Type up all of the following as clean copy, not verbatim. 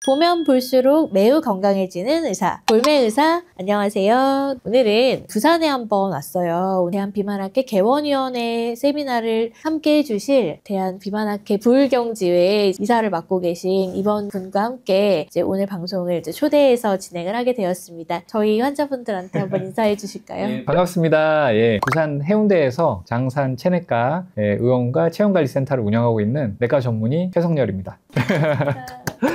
보면 볼수록 매우 건강해지는 의사, 볼매의사. 안녕하세요. 오늘은 부산에 한번 왔어요. 대한비만학회 개원위원회 세미나를 함께 해주실 대한비만학회 부울경지회 이사를 맡고 계신 이번 분과 함께 이제 오늘 방송을 이제 초대해서 진행을 하게 되었습니다. 저희 환자분들한테 한번 인사해 주실까요? 네, 반갑습니다. 예, 부산 해운대에서 장산 체내과 의원과 체형관리센터를 운영하고 있는 내과 전문의 최성렬입니다.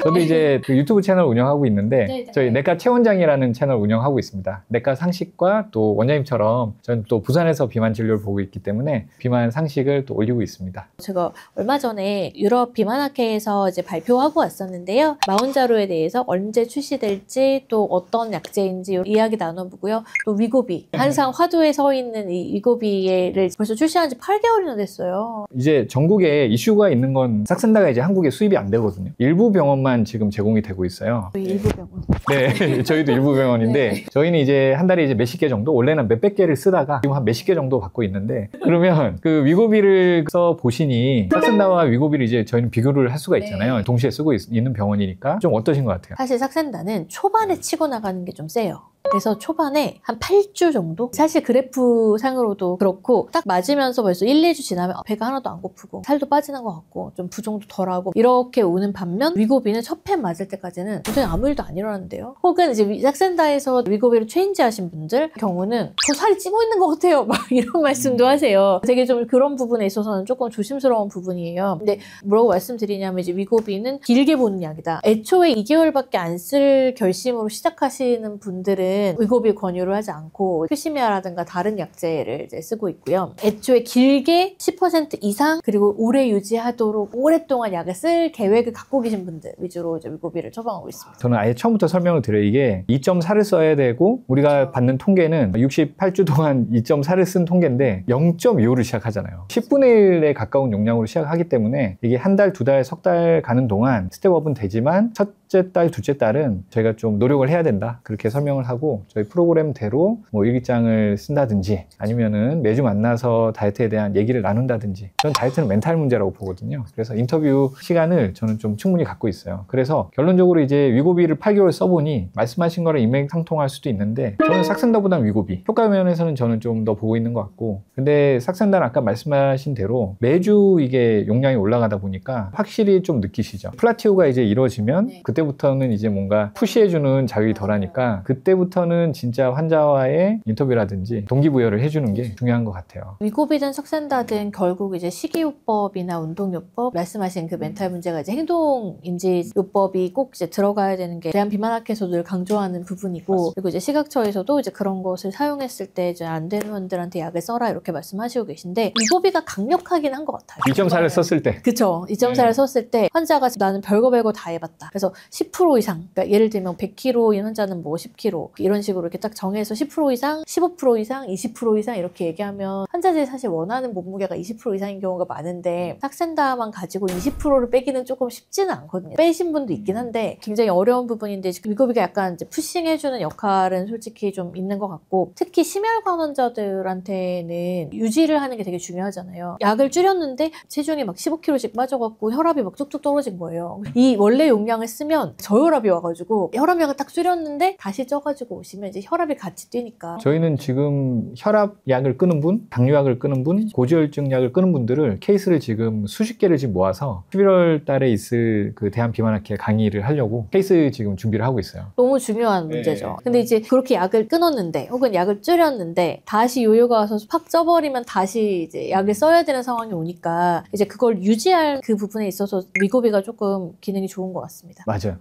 저도 이제 그 유튜브 채널 운영하고 있는데 네네. 저희 내과 최원장이라는 채널 운영하고 있습니다. 내과 상식과 또 원장님처럼 저는 또 부산에서 비만 진료를 보고 있기 때문에 비만 상식을 또 올리고 있습니다. 제가 얼마 전에 유럽 비만학회에서 이제 발표하고 왔었는데요. 마운자로에 대해서 언제 출시될지 또 어떤 약제인지 이야기 나눠보고요. 또 위고비, 항상 화두에 서 있는 이 위고비를 벌써 출시한 지 8개월이나 됐어요. 이제 전국에 이슈가 있는 건 싹센다가 이제 한국에 수입이 안 되거든요. 일부 병원만 지금 제공이 되고 있어요. 저희 일부 병원. 네, 저희도 일부 병원인데 네. 저희는 이제 한 달에 이제 몇십 개 정도, 원래는 몇백 개를 쓰다가 지금 한 몇십 개 정도 받고 있는데, 그러면 그 위고비를 써 보시니 싹센다와 위고비를 이제 저희는 비교를 할 수가 있잖아요. 네. 동시에 쓰고 있는 병원이니까 좀 어떠신 것 같아요? 사실 삭센다는 초반에 치고 나가는 게 좀 세요. 그래서 초반에 한 8주 정도? 사실 그래프 상으로도 그렇고 딱 맞으면서 벌써 1, 2주 지나면 배가 하나도 안 고프고 살도 빠지는 것 같고 좀 부종도 덜하고 이렇게 오는 반면 위고비는 첫 펜 맞을 때까지는 도저히 아무 일도 안 일어나는데요. 혹은 이제 삭센다에서 위고비를 체인지 하신 분들 경우는 저 살이 찌고 있는 것 같아요. 막 이런 말씀도 하세요. 되게 좀 그런 부분에 있어서는 조금 조심스러운 부분이에요. 근데 뭐라고 말씀드리냐면 이제 위고비는 길게 보는 약이다. 애초에 2개월밖에 안 쓸 결심으로 시작하시는 분들은 위고비 권유를 하지 않고 퓨시미아라든가 다른 약제를 이제 쓰고 있고요. 애초에 길게 10% 이상 그리고 오래 유지하도록 오랫동안 약을 쓸 계획을 갖고 계신 분들 위주로 이제 위고비를 처방하고 있습니다. 저는 아예 처음부터 설명을 드려요. 이게 2.4를 써야 되고 우리가 받는 통계는 68주 동안 2.4를 쓴 통계인데 0.25를 시작하잖아요. 10분의 1에 가까운 용량으로 시작하기 때문에 이게 한 달, 두 달, 석 달 가는 동안 스텝업은 되지만 첫째 달, 둘째 달은 저희가 좀 노력을 해야 된다. 그렇게 설명을 하고 저희 프로그램대로 뭐 일기장을 쓴다든지 아니면은 매주 만나서 다이어트에 대한 얘기를 나눈다든지. 저는 다이어트는 멘탈 문제라고 보거든요. 그래서 인터뷰 시간을 저는 좀 충분히 갖고 있어요. 그래서 결론적으로 이제 위고비를 8개월 써보니 말씀하신 거랑 일맥상통할 수도 있는데 저는 삭센다보다는 위고비 효과 면에서는 저는 좀 더 보고 있는 것 같고, 근데 삭센다는 아까 말씀하신 대로 매주 이게 용량이 올라가다 보니까 확실히 좀 느끼시죠. 플라티오가 이제 이루어지면 네. 그때부터는 이제 뭔가 푸시해주는 자극이 덜하니까 그때부터는 진짜 환자와의 인터뷰라든지 동기부여를 해주는 게 중요한 것 같아요. 위고비든 삭센다든 결국 이제 식이요법이나 운동요법 말씀하신 그 멘탈 문제가 이제 행동인지요법이 꼭 이제 들어가야 되는 게 대한비만학회에서 늘 강조하는 부분이고, 맞습니다. 그리고 이제 시각처에서도 이제 그런 것을 사용했을 때 이제 안 되는 분들한테 약을 써라 이렇게 말씀하시고 계신데 위고비가 강력하긴 한 것 같아요. 2.4를 썼을 때. 그쵸. 2.4를 썼을 때 환자가 나는 별거 다 해봤다. 그래서 10% 이상, 그러니까 예를 들면 100kg인 환자는 뭐 10kg 이런 식으로 이렇게 딱 정해서 10% 이상, 15% 이상, 20% 이상 이렇게 얘기하면 환자들이 사실 원하는 몸무게가 20% 이상인 경우가 많은데 삭센다만 가지고 20%를 빼기는 조금 쉽지는 않거든요. 빼신 분도 있긴 한데 굉장히 어려운 부분인데 위고비가 약간 이제 푸싱해주는 역할은 솔직히 좀 있는 것 같고, 특히 심혈관 환자들한테는 유지를 하는 게 되게 중요하잖아요. 약을 줄였는데 체중이 막 15kg씩 빠져갖고 혈압이 막 뚝뚝 떨어진 거예요. 이 원래 용량을 쓰면 저혈압이 와가지고 혈압약을 딱 줄였는데 다시 쪄가지고 오시면 이제 혈압이 같이 뛰니까. 저희는 지금 혈압약을 끊은 분, 당뇨약을 끊은 분, 고지혈증약을 끊은 분들을 케이스를 지금 수십 개를 지금 모아서 11월 달에 있을 그 대한비만학회 강의를 하려고 케이스 지금 준비를 하고 있어요. 너무 중요한 문제죠. 근데 이제 그렇게 약을 끊었는데 혹은 약을 줄였는데 다시 요요가 와서 팍 쪄버리면 다시 이제 약을 써야 되는 상황이 오니까 이제 그걸 유지할 그 부분에 있어서 위고비가 조금 기능이 좋은 것 같습니다. 맞아요.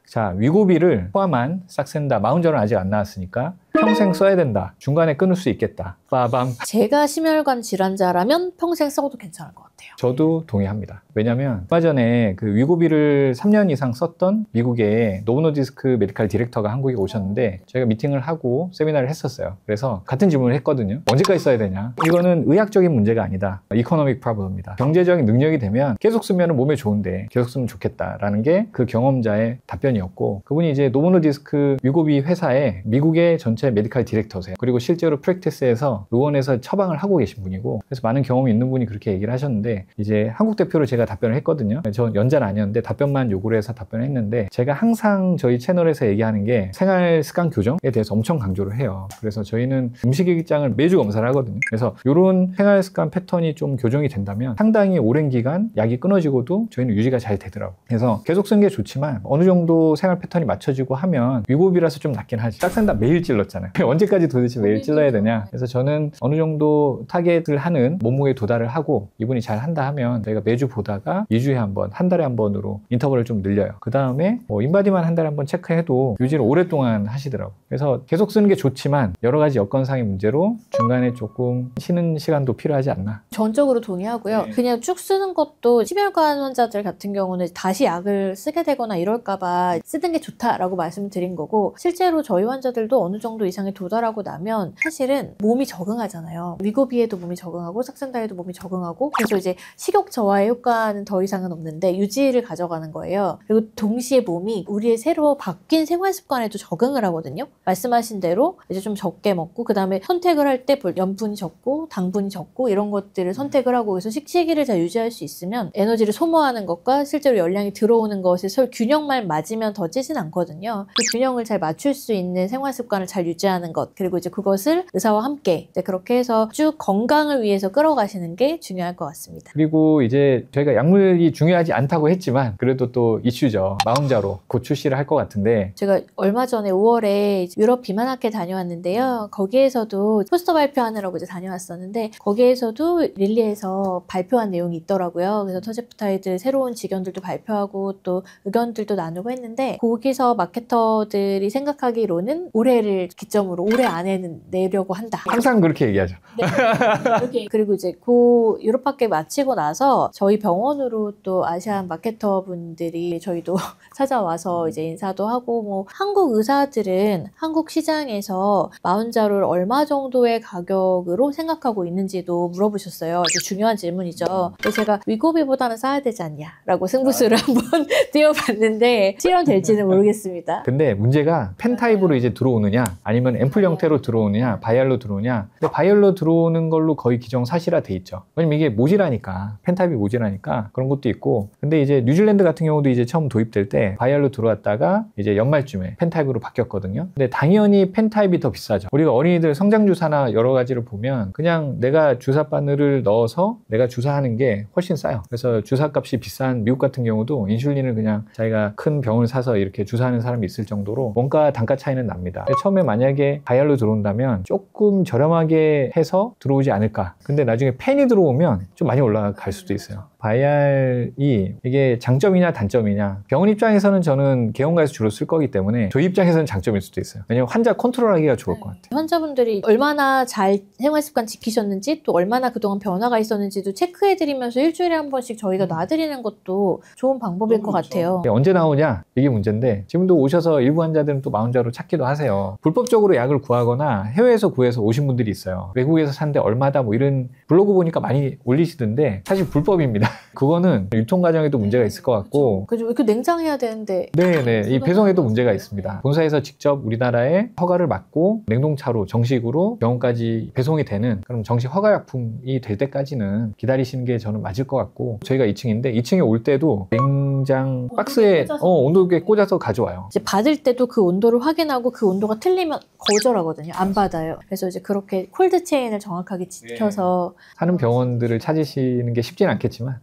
자, 위고비를 포함한 삭센다, 마운저는 아직 안 나왔으니까 평생 써야 된다. 중간에 끊을 수 있겠다. 빠밤. 제가 심혈관 질환자라면 평생 써도 괜찮을 것 같아요. 저도 동의합니다. 왜냐면 얼마 전에 그 위고비를 3년 이상 썼던 미국의 노브노디스크 메디칼 디렉터가 한국에 오셨는데 저희가 미팅을 하고 세미나를 했었어요. 그래서 같은 질문을 했거든요. 언제까지 써야 되냐? 이거는 의학적인 문제가 아니다. 이코노믹 프로블럼이다. 경제적인 능력이 되면 계속 쓰면 몸에 좋은데 계속 쓰면 좋겠다라는 게 그 경험자의 답변이었고, 그분이 이제 노브노디스크 위고비 회사에 미국의 전체 전체 메디컬 디렉터세요. 그리고 실제로 프랙티스에서 의원에서 처방을 하고 계신 분이고, 그래서 많은 경험이 있는 분이 그렇게 얘기를 하셨는데, 이제 한국 대표로 제가 답변을 했거든요. 저 연자는 아니었는데 답변만 요구를 해서 답변을 했는데, 제가 항상 저희 채널에서 얘기하는 게 생활 습관 교정에 대해서 엄청 강조를 해요. 그래서 저희는 음식일기장을 매주 검사를 하거든요. 그래서 이런 생활 습관 패턴이 좀 교정이 된다면 상당히 오랜 기간 약이 끊어지고도 저희는 유지가 잘 되더라고요. 그래서 계속 쓰는 게 좋지만 어느 정도 생활 패턴이 맞춰지고 하면 위고비라서 좀 낫긴 하지. 짝센다 매일 찔렀잖아요. 언제까지 도대체 매일 찔러야 되냐. 그래서 저는 어느 정도 타겟을 하는 몸무게에 도달을 하고 이분이 잘 한다 하면 저희가 매주 보다가 2주에 한 번, 한 달에 한 번으로 인터벌을 좀 늘려요. 그 다음에 인바디만 한 달에 한 번 체크해도 유지를 오랫동안 하시더라고요. 그래서 계속 쓰는 게 좋지만 여러 가지 여건상의 문제로 중간에 조금 쉬는 시간도 필요하지 않나. 전적으로 동의하고요. 네. 그냥 쭉 쓰는 것도 심혈관 환자들 같은 경우는 다시 약을 쓰게 되거나 이럴까봐 쓰는 게 좋다라고 말씀드린 거고, 실제로 저희 환자들도 어느 정도 이상에 도달하고 나면 사실은 몸이 적응하잖아요. 위고비에도 몸이 적응하고 삭센다에도 몸이 적응하고, 그래서 이제 식욕 저하의 효과는 더 이상은 없는데 유지를 가져가는 거예요. 그리고 동시에 몸이 우리의 새로 바뀐 생활 습관에도 적응을 하거든요. 말씀하신 대로 이제 좀 적게 먹고, 그 다음에 선택을 할 때 염분이 적고 당분이 적고 이런 것들을 선택을 하고, 그래서 식시기를 잘 유지할 수 있으면 에너지를 소모하는 것과 실제로 열량이 들어오는 것의 서로 균형만 맞으면 더 찌진 않거든요. 그 균형을 잘 맞출 수 있는 생활 습관을 잘 유지하는 것, 그리고 이제 그것을 의사와 함께 그렇게 해서 쭉 건강을 위해서 끌어가시는 게 중요할 것 같습니다. 그리고 이제 저희가 약물이 중요하지 않다고 했지만 그래도 또 이슈죠. 마운자로 곧 출시를 할 것 같은데, 제가 얼마 전에 5월에 유럽 비만학회 다녀왔는데요. 거기에서도 포스터 발표하느라고 이제 다녀왔었는데, 거기에서도 릴리에서 발표한 내용이 있더라고요. 그래서 터제프타이드 새로운 지견들도 발표하고 또 의견들도 나누고 했는데, 거기서 마케터들이 생각하기로는 올해를 기점으로 올해 안에는 내려고 한다. 항상 그렇게 얘기하죠. 네. 그리고 이제 그 유럽학회 마치고 나서 저희 병원으로 또 아시안 마케터 분들이 저희도 찾아와서 이제 인사도 하고, 뭐 한국 의사들은 한국 시장에서 마운자를 얼마 정도의 가격으로 생각하고 있는지도 물어보셨어요. 아주 중요한 질문이죠. 그래서 제가 위고비보다는 싸야 되지 않냐라고 승부수를 한번 띄워봤는데 실현될지는 모르겠습니다. 근데 문제가 펜 타입으로 이제 들어오느냐 아니면 앰플 형태로 들어오느냐 바이알로 들어오냐. 근데 바이알로 들어오는 걸로 거의 기정사실화 돼 있죠. 왜냐면 이게 모질하니까, 펜 타입이 모질하니까 그런 것도 있고. 근데 이제 뉴질랜드 같은 경우도 이제 처음 도입될 때 바이알로 들어왔다가 이제 연말쯤에 펜 타입으로 바뀌었거든요. 근데 당연히 펜 타입이 더 비싸죠. 우리가 어린이들 성장주사나 여러 가지를 보면 그냥 내가 주사 바늘을 넣어서 내가 주사하는 게 훨씬 싸요. 그래서 주사값이 비싼 미국 같은 경우도 인슐린을 그냥 자기가 큰 병을 사서 이렇게 주사하는 사람이 있을 정도로 원가 단가 차이는 납니다. 근데 처음에 만약에 바이알로 들어온다면 조금 저렴하게 해서 들어오지 않을까. 근데 나중에 펜이 들어오면 좀 많이 올라갈 수도 있어요. 바이알이 이게 장점이냐 단점이냐, 병원 입장에서는 저는 개원가에서 주로 쓸 거기 때문에 저희 입장에서는 장점일 수도 있어요. 왜냐면 환자 컨트롤하기가 좋을 것 같아요. 환자분들이 얼마나 잘 생활습관 지키셨는지, 또 얼마나 그동안 변화가 있었는지도 체크해드리면서 일주일에 한 번씩 저희가 놔드리는 것도 좋은 방법일 것 같아요. 언제 나오냐 이게 문제인데, 지금도 오셔서 일부 환자들은 또 마운자로 찾기도 하세요. 불법적으로 약을 구하거나 해외에서 구해서 오신 분들이 있어요. 외국에서 산데 얼마다 뭐 이런 블로그 보니까 많이 올리시던데 사실 불법입니다. 그거는 유통 과정에도 문제가 있을 것 같고. 그죠? 그 냉장해야 되는데. 네네. 이 배송에도 문제가 있습니다. 본사에서 직접 우리나라에 허가를 받고 냉동차로 정식으로 병원까지 배송이 되는 그럼 정식 허가약품이 될 때까지는 기다리시는 게 저는 맞을 것 같고, 저희가 2층인데 2층에 올 때도 냉장 박스에 온도계 꽂아서 가져와요. 이제 받을 때도 그 온도를 확인하고 그 온도가 틀리면 거절하거든요. 안 받아요. 그래서 이제 그렇게 콜드 체인을 정확하게 지켜서 하는 병원들을 찾으시는 게 쉽지는 않겠지만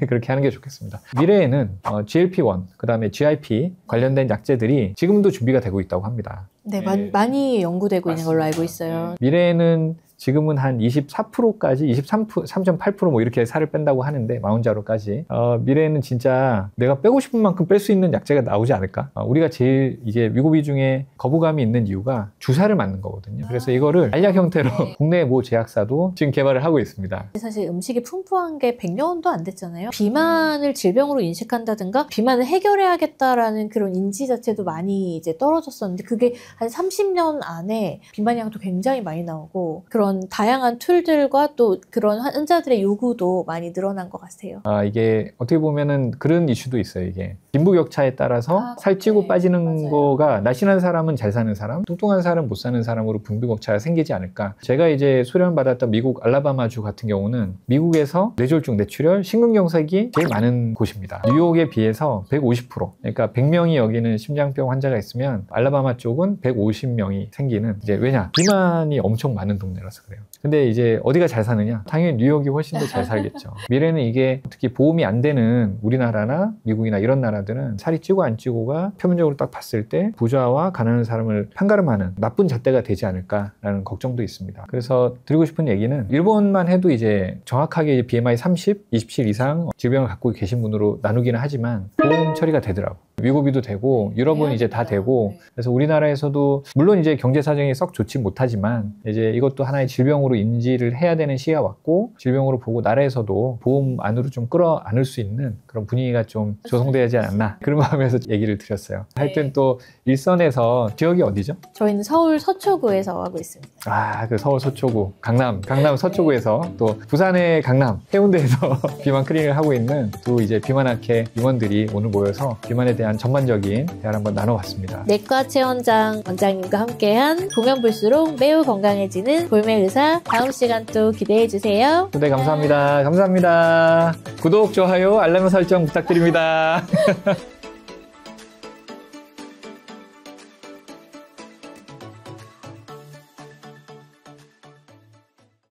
그렇게 하는 게 좋겠습니다. 미래에는 GLP-1, 그 다음에 GIP 관련된 약제들이 지금도 준비가 되고 있다고 합니다. 네, 많이 연구되고 있는 걸로 알고 있어요. 미래에는 지금은 한 24%까지 23.8% 뭐 이렇게 살을 뺀다고 하는데, 마운자로까지 미래에는 진짜 내가 빼고 싶은 만큼 뺄 수 있는 약제가 나오지 않을까. 우리가 제일 이제 위고비 중에 거부감이 있는 이유가 주사를 맞는 거거든요. 그래서 이거를 알약 형태로 국내 모 제약사도 지금 개발을 하고 있습니다. 사실 음식이 풍부한 게 100년도 안 됐잖아요. 비만을 질병으로 인식한다든가 비만을 해결해야겠다라는 그런 인지 자체도 많이 이제 떨어졌었는데, 그게 한 30년 안에 비만량도 굉장히 많이 나오고, 그런 그런 다양한 툴들과 또 그런 환자들의 요구도 많이 늘어난 것 같아요. 이게 어떻게 보면은 그런 이슈도 있어요. 이게 빈부격차에 따라서 살찌고 네, 빠지는 맞아요. 거가 날씬한 사람은 잘 사는 사람, 뚱뚱한 사람 못 사는 사람으로 빈부격차가 생기지 않을까. 제가 이제 수련받았던 미국 알라바마주 같은 경우는 미국에서 뇌졸중, 뇌출혈, 심근경색이 제일 많은 곳입니다. 뉴욕에 비해서 150%. 그러니까 100명이 여기는 심장병 환자가 있으면 알라바마 쪽은 150명이 생기는, 이제 왜냐? 비만이 엄청 많은 동네라서 그래요. 근데 이제 어디가 잘 사느냐? 당연히 뉴욕이 훨씬 더 잘 살겠죠. 미래는 이게 특히 보험이 안 되는 우리나라나 미국이나 이런 나라들은 살이 찌고 안 찌고가 표면적으로 딱 봤을 때 부자와 가난한 사람을 판가름하는 나쁜 잣대가 되지 않을까라는 걱정도 있습니다. 그래서 드리고 싶은 얘기는 일본만 해도 이제 정확하게 BMI 30, 27 이상 질병을 갖고 계신 분으로 나누기는 하지만 보험 처리가 되더라고. 미국이도 되고 유럽은 이제 다 되고, 그래서 우리나라에서도 물론 이제 경제 사정이 썩 좋지 못하지만 이제 이것도 하나의 질병으로 인지를 해야 되는 시기가 왔고, 질병으로 보고 나라에서도 보험 안으로 좀 끌어안을 수 있는 그런 분위기가 좀 조성되지 않았나, 그런 마음에서 얘기를 드렸어요. 하여튼 또 일선에서 지역이 어디죠? 저희는 서울 서초구에서 하고 있습니다. 그 서울 서초구, 강남 서초구에서, 또 부산의 강남 해운대에서 비만 클리닉을 하고 있는 두 이제 비만학회 임원들이 오늘 모여서 비만에 대한 전반적인 대화를 한번 나눠봤습니다. 내과 최원장 원장님과 함께한 보면 볼수록 매우 건강해지는 볼매 의사, 다음 시간 또 기대해 주세요. 네, 감사합니다. 감사합니다. 구독, 좋아요, 알람 설정 부탁드립니다.